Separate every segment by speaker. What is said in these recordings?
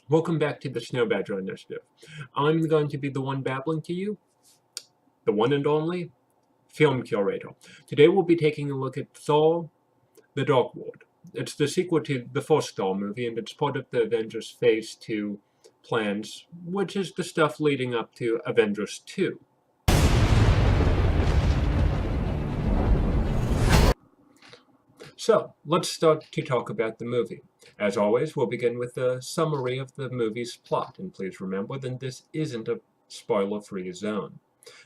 Speaker 1: Welcome back to the Snow Badger Initiative. I'm going to be the one babbling to you, the one and only Film Curator. Today we'll be taking a look at Thor, the Dark World. It's the sequel to the first Thor movie, and it's part of the Avengers Phase 2 plans, which is the stuff leading up to Avengers 2. So, let's start to talk about the movie. As always, we'll begin with a summary of the movie's plot, and please remember that this isn't a spoiler-free zone.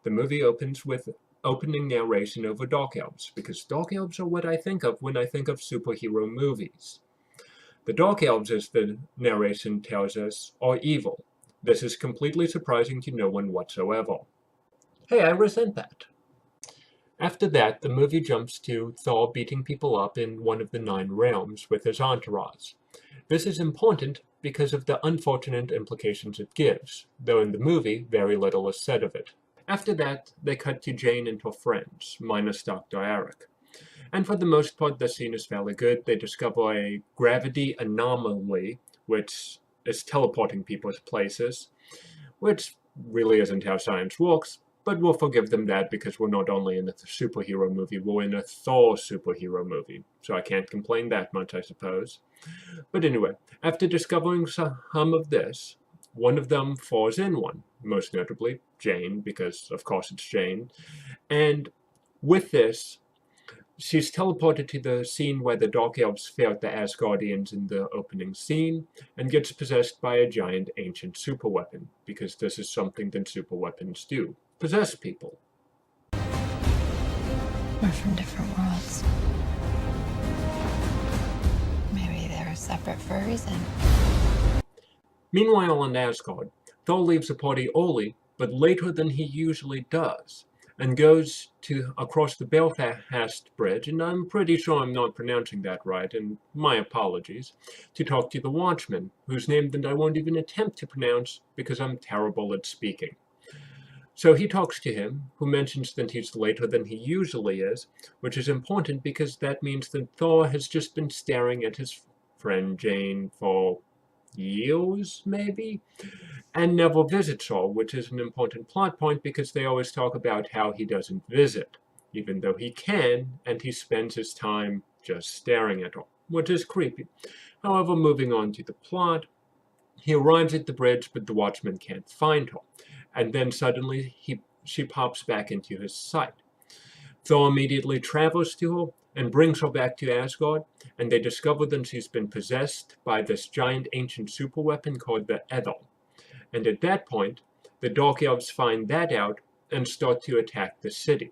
Speaker 1: The movie opens with opening narration over Dark Elves, because Dark Elves are what I think of when I think of superhero movies. The Dark Elves, as the narration tells us, are evil. This is completely surprising to no one whatsoever. Hey, I resent that. After that, the movie jumps to Thor beating people up in one of the 9 realms with his entourage. This is important because of the unfortunate implications it gives, though in the movie very little is said of it. After that, they cut to Jane and her friends, minus Dr. Eric. And for the most part, the scene is fairly good. They discover a gravity anomaly, which is teleporting people to places, which really isn't how science works, but we'll forgive them that because we're not only in a superhero movie, we're in a Thor superhero movie. So I can't complain that much, I suppose. But anyway, after discovering some of this, one of them falls in one, most notably Jane, because of course it's Jane. And with this, she's teleported to the scene where the Dark Elves fought the Asgardians in the opening scene, and gets possessed by a giant ancient superweapon, because this is something that superweapons do. Possess people.
Speaker 2: We're from different worlds. Maybe they're separate for a reason.
Speaker 1: Meanwhile on Asgard, Thor leaves the party early, but later than he usually does, and goes across the Belfast Bridge, and I'm pretty sure I'm not pronouncing that right, and my apologies, to talk to the Watchman, whose name that I won't even attempt to pronounce because I'm terrible at speaking. So he talks to him, who mentions that he's later than he usually is, which is important because that means that Thor has just been staring at his friend Jane for years, maybe, and never visits her, which is an important plot point because they always talk about how he doesn't visit, even though he can, and he spends his time just staring at her, which is creepy. However, moving on to the plot, he arrives at the bridge, but the Watchman can't find her, and then suddenly she pops back into his sight. Thor immediately travels to her and brings her back to Asgard, and they discover that she's been possessed by this giant ancient superweapon called the Ether. And at that point, the Dark Elves find that out and start to attack the city.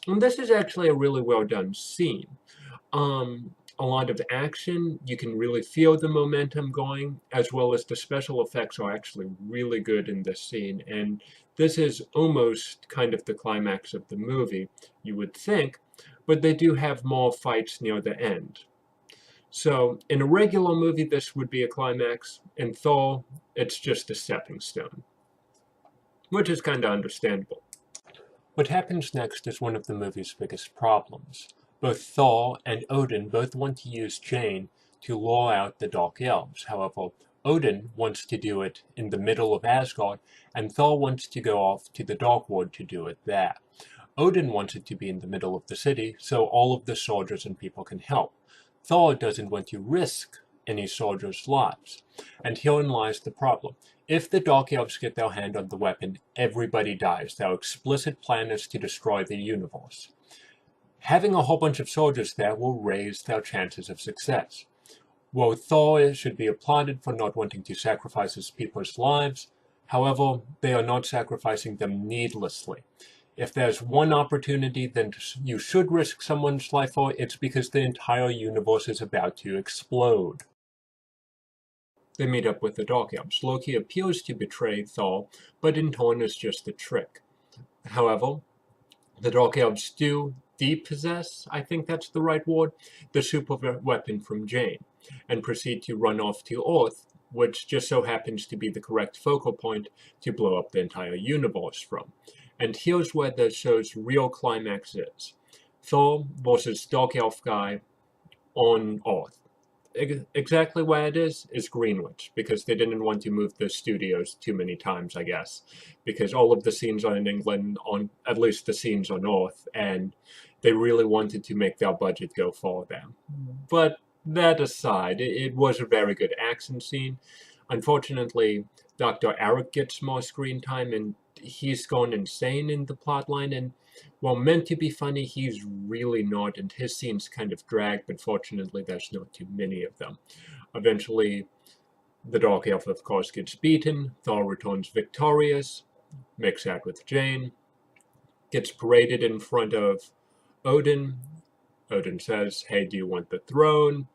Speaker 1: And this is actually a really well done scene. A lot of action, you can really feel the momentum going, as well as the special effects are actually really good in this scene. And this is almost kind of the climax of the movie, you would think, but they do have more fights near the end. So in a regular movie, this would be a climax. In Thor, it's just a stepping stone, which is kind of understandable. What happens next is one of the movie's biggest problems. Both Thor and Odin both want to use Jane to lure out the Dark Elves. However, Odin wants to do it in the middle of Asgard, and Thor wants to go off to the Dark World to do it there. Odin wants it to be in the middle of the city, so all of the soldiers and people can help. Thor doesn't want to risk any soldiers' lives. And herein lies the problem. If the Dark Elves get their hand on the weapon, everybody dies. Their explicit plan is to destroy the universe. Having a whole bunch of soldiers there will raise their chances of success. Well, Thor should be applauded for not wanting to sacrifice his people's lives. However, they are not sacrificing them needlessly. If there's one opportunity that you should risk someone's life for, it's because the entire universe is about to explode. They meet up with the Dark Elves. Loki appears to betray Thor, but in turn is just a trick. However, the Dark Elves do depossess, I think that's the right word, the super weapon from Jane, and proceed to run off to Earth, which just so happens to be the correct focal point to blow up the entire universe from. And here's where the show's real climax is. Thor versus Dark Elf guy on Earth. exactly where it is Greenwich, because they didn't want to move the studios too many times, I guess, because all of the scenes are in England, on at least the scenes are north, and they really wanted to make their budget go for them. But that aside, it was a very good action scene. Unfortunately, Dr. Eric gets more screen time, and he's gone insane in the plotline, and while meant to be funny, he's really not, and his scenes kind of drag, but fortunately there's not too many of them. Eventually, the Dark Elf, of course, gets beaten, Thor returns victorious, makes out with Jane, gets paraded in front of Odin. Odin says, "Hey, do you want the throne?"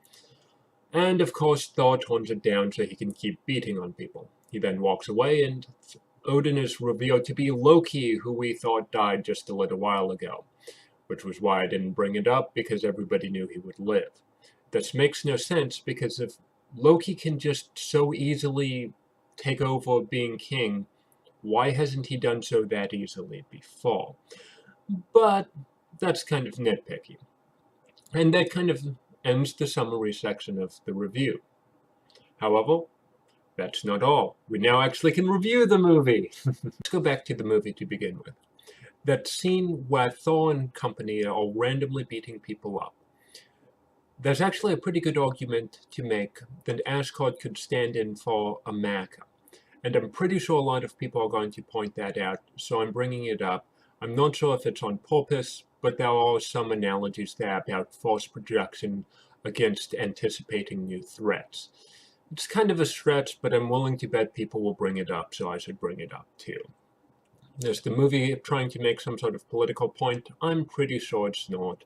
Speaker 1: And of course, Thor turns it down so he can keep beating on people. He then walks away, and Odin is revealed to be Loki, who we thought died just a little while ago, which was why I didn't bring it up, because everybody knew he would live. This makes no sense, because if Loki can just so easily take over being king, why hasn't he done so that easily before? But that's kind of nitpicky. And that kind of ends the summary section of the review. However, that's not all. We now actually can review the movie. Let's go back to the movie to begin with. That scene where Thor and company are randomly beating people up. There's actually a pretty good argument to make that Asgard could stand in for America. And I'm pretty sure a lot of people are going to point that out, so I'm bringing it up. I'm not sure if it's on purpose, but there are some analogies there about force projection against anticipating new threats. It's kind of a stretch, but I'm willing to bet people will bring it up, so I should bring it up too. Is the movie trying to make some sort of political point? I'm pretty sure it's not.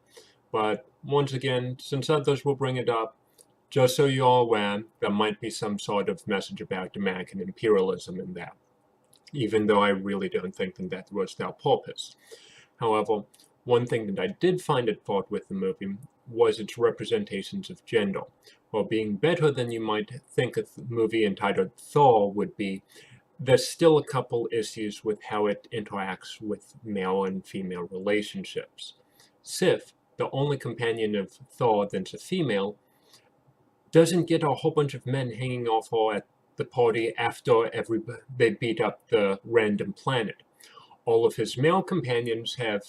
Speaker 1: But once again, since others will bring it up, just so you're aware, there might be some sort of message about American imperialism in that, even though I really don't think that was their purpose. However, one thing that I did find at fault with the movie was its representations of gender. While being better than you might think a movie entitled Thor would be, there's still a couple issues with how it interacts with male and female relationships. Sif, the only companion of Thor that's a female, doesn't get a whole bunch of men hanging off her at the party after they beat up the random planet. All of his male companions have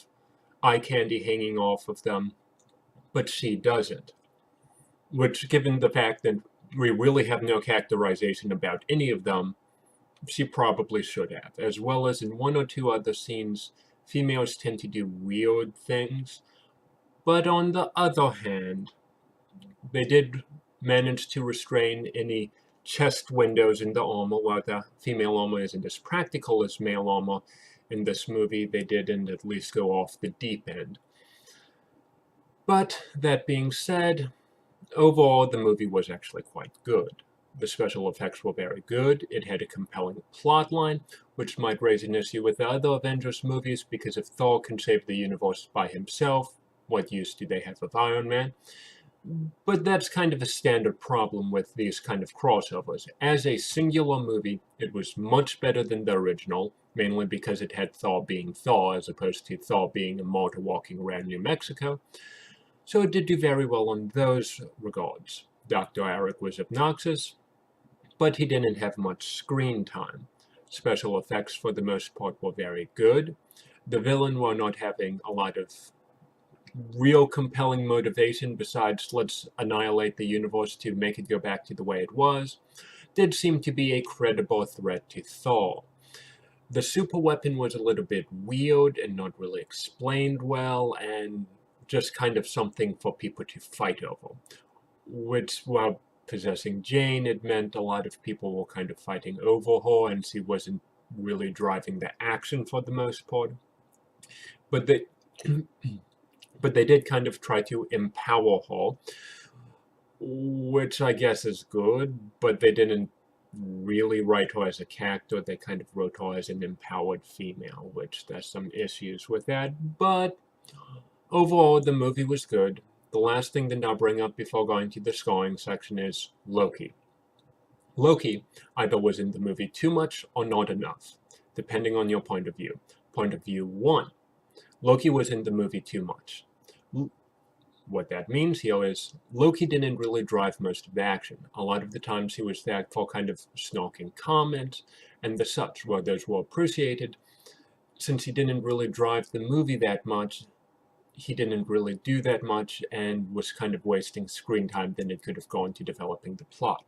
Speaker 1: eye candy hanging off of them, but she doesn't. Which, given the fact that we really have no characterization about any of them, she probably should have. As well as in one or two other scenes, females tend to do weird things. But on the other hand, they did manage to restrain any chest windows in the armor, while the female armor isn't as practical as male armor. In this movie, they didn't at least go off the deep end. But that being said, overall, the movie was actually quite good. The special effects were very good. It had a compelling plotline, which might raise an issue with the other Avengers movies, because if Thor can save the universe by himself, what use do they have of Iron Man? But that's kind of a standard problem with these kind of crossovers. As a singular movie, it was much better than the original, mainly because it had Thor being Thor, as opposed to Thor being a mortar walking around New Mexico. So it did do very well in those regards. Dr. Eric was obnoxious, but he didn't have much screen time. Special effects for the most part were very good. The villain, while not having a lot of real compelling motivation besides let's annihilate the universe to make it go back to the way it was, did seem to be a credible threat to Thor. The super weapon was a little bit weird and not really explained well, and just kind of something for people to fight over. Which, while possessing Jane, it meant a lot of people were kind of fighting over her, and she wasn't really driving the action for the most part. But they did kind of try to empower her, which I guess is good, but they didn't really write her as a character. They kind of wrote her as an empowered female, which there's some issues with that. But overall, the movie was good. The last thing that I'll bring up before going to the scoring section is Loki. Loki either was in the movie too much or not enough, depending on your point of view. Point of view 1. Loki was in the movie too much. What that means here is Loki didn't really drive most of the action. A lot of the times he was there for kind of snarking comments and the such, where those were appreciated. Since he didn't really drive the movie that much, he didn't really do that much and was kind of wasting screen time than it could have gone to developing the plot.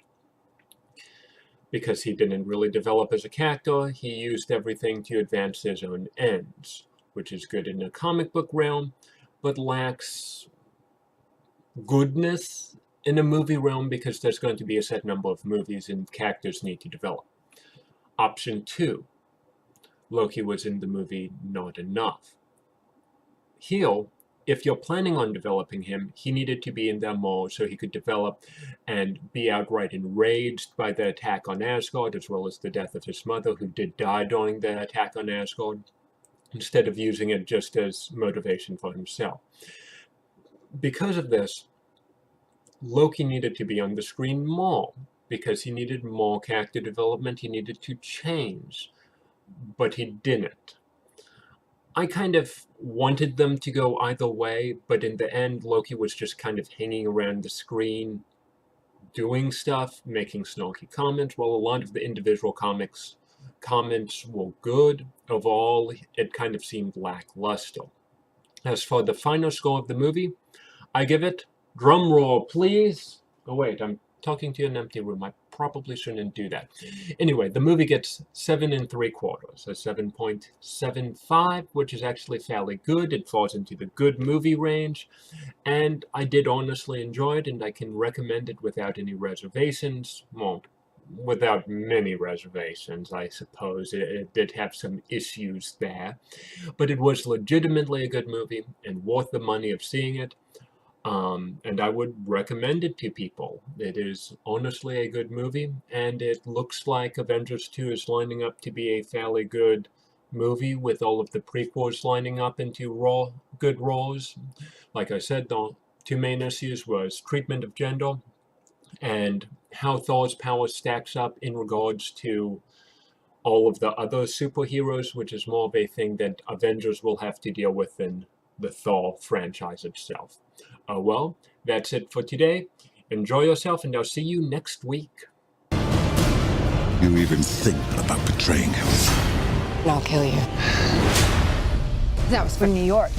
Speaker 1: Because he didn't really develop as a character, he used everything to advance his own ends, which is good in the comic book realm, but lacks goodness in a movie realm because there's going to be a set number of movies and characters need to develop. Option 2, Loki was in the movie not enough. Here, if you're planning on developing him, he needed to be in there more so he could develop and be outright enraged by the attack on Asgard, as well as the death of his mother, who did die during the attack on Asgard, instead of using it just as motivation for himself. Because of this, Loki needed to be on the screen more, because he needed more character development, he needed to change, but he didn't. I kind of wanted them to go either way, but in the end, Loki was just kind of hanging around the screen, doing stuff, making snarky comments. While a lot of the individual comments were good, overall, it kind of seemed lackluster. As for the final score of the movie, I give it, drum roll please. Oh wait, I'm talking to an empty room. I probably shouldn't do that. Anyway, the movie gets 7 3/4, a 7.75, which is actually fairly good. It falls into the good movie range, and I did honestly enjoy it, and I can recommend it without any reservations. Well, without many reservations, I suppose. It did have some issues there, but it was legitimately a good movie and worth the money of seeing it. And I would recommend it to people. It is honestly a good movie, and it looks like Avengers 2 is lining up to be a fairly good movie, with all of the prequels lining up into good roles. Like I said, the two main issues was treatment of gender and how Thor's power stacks up in regards to all of the other superheroes, which is more of a thing that Avengers will have to deal with in the Thor franchise itself. Well, that's it for today. Enjoy yourself, and I'll see you next week.
Speaker 3: You even think about betraying him?
Speaker 2: I'll kill you.
Speaker 4: That was from New York.